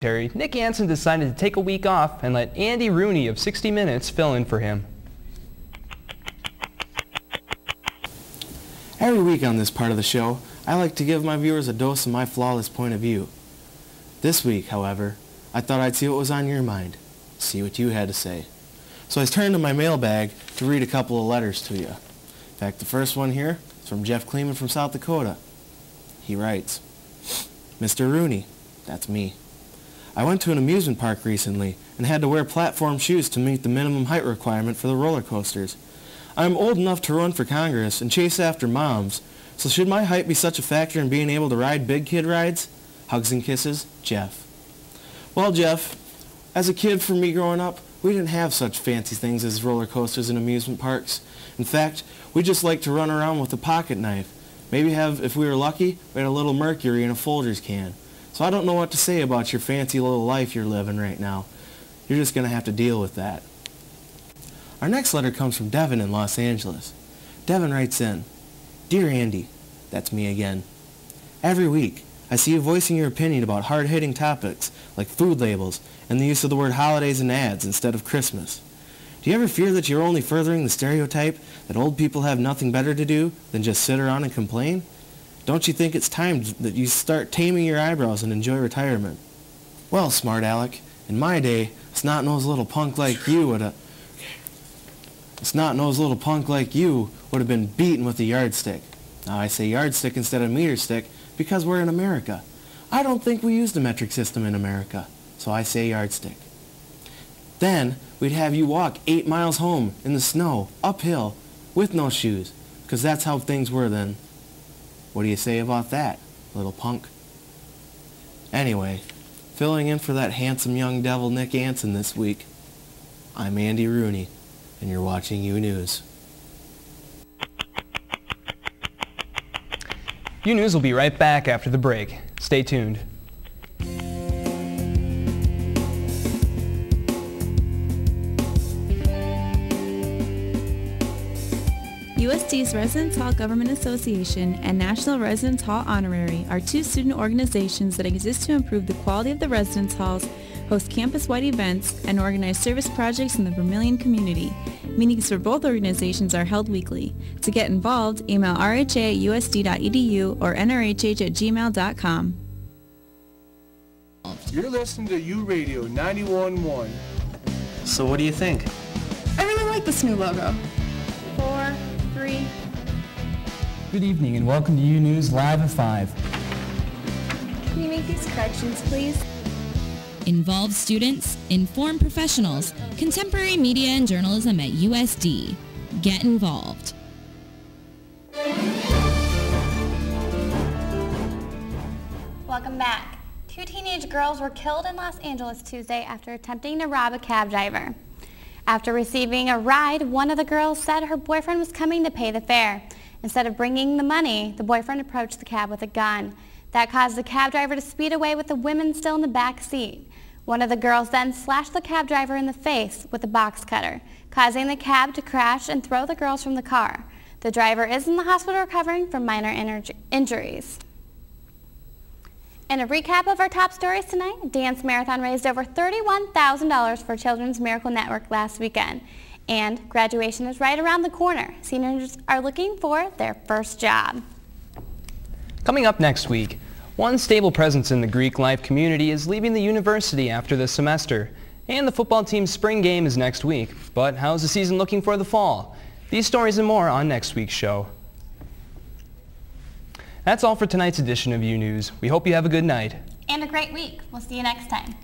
Nick Anson decided to take a week off and let Andy Rooney of 60 Minutes fill in for him. Every week on this part of the show, I like to give my viewers a dose of my flawless point of view. This week, however, I thought I'd see what was on your mind, see what you had to say. So I turned to my mailbag to read a couple of letters to you. In fact, the first one here is from Jeff Kleeman from South Dakota. He writes, Mr. Rooney, that's me. I went to an amusement park recently and had to wear platform shoes to meet the minimum height requirement for the roller coasters. I'm old enough to run for Congress and chase after moms, so should my height be such a factor in being able to ride big kid rides? Hugs and kisses, Jeff. Well, Jeff, as a kid for me growing up, we didn't have such fancy things as roller coasters and amusement parks. In fact, we just liked to run around with a pocket knife. Maybe if we were lucky, we had a little mercury in a Folgers can. So I don't know what to say about your fancy little life you're living right now. You're just going to have to deal with that. Our next letter comes from Devin in Los Angeles. Devin writes in, Dear Andy, that's me again. Every week, I see you voicing your opinion about hard-hitting topics like food labels and the use of the word holidays in ads instead of Christmas. Do you ever fear that you're only furthering the stereotype that old people have nothing better to do than just sit around and complain? Don't you think it's time that you start taming your eyebrows and enjoy retirement? Well, smart Alec, in my day, a snot-nosed little punk like you would have been beaten with a yardstick. Now I say yardstick instead of meter stick because we're in America. I don't think we use the metric system in America, so I say yardstick. Then we'd have you walk 8 miles home in the snow, uphill, with no shoes, because that's how things were then. What do you say about that, little punk? Anyway, filling in for that handsome young devil Nick Anson this week, I'm Andy Rooney, and you're watching U News. U News will be right back after the break. Stay tuned. USD's Residence Hall Government Association and National Residence Hall Honorary are two student organizations that exist to improve the quality of the residence halls, host campus-wide events, and organize service projects in the Vermilion community. Meetings for both organizations are held weekly. To get involved, email rha@usd.edu or nrhh@gmail.com. You're listening to U Radio 91.1. So what do you think? I really like this new logo. 4, 3. Good evening and welcome to U News Live at 5. Can you make these corrections, please? Involve students, inform professionals, contemporary media and journalism at USD. Get involved. Welcome back. 2 teenage girls were killed in Los Angeles Tuesday after attempting to rob a cab driver. After receiving a ride, one of the girls said her boyfriend was coming to pay the fare. Instead of bringing the money, the boyfriend approached the cab with a gun. That caused the cab driver to speed away with the women still in the back seat. One of the girls then slashed the cab driver in the face with a box cutter, causing the cab to crash and throw the girls from the car. The driver is in the hospital recovering from minor injuries. In a recap of our top stories tonight, Dance Marathon raised over $31,000 for Children's Miracle Network last weekend. And graduation is right around the corner. Seniors are looking for their first job. Coming up next week, one stable presence in the Greek life community is leaving the university after the semester. And the football team's spring game is next week. But how's the season looking for the fall? These stories and more on next week's show. That's all for tonight's edition of U News. We hope you have a good night. And a great week. We'll see you next time.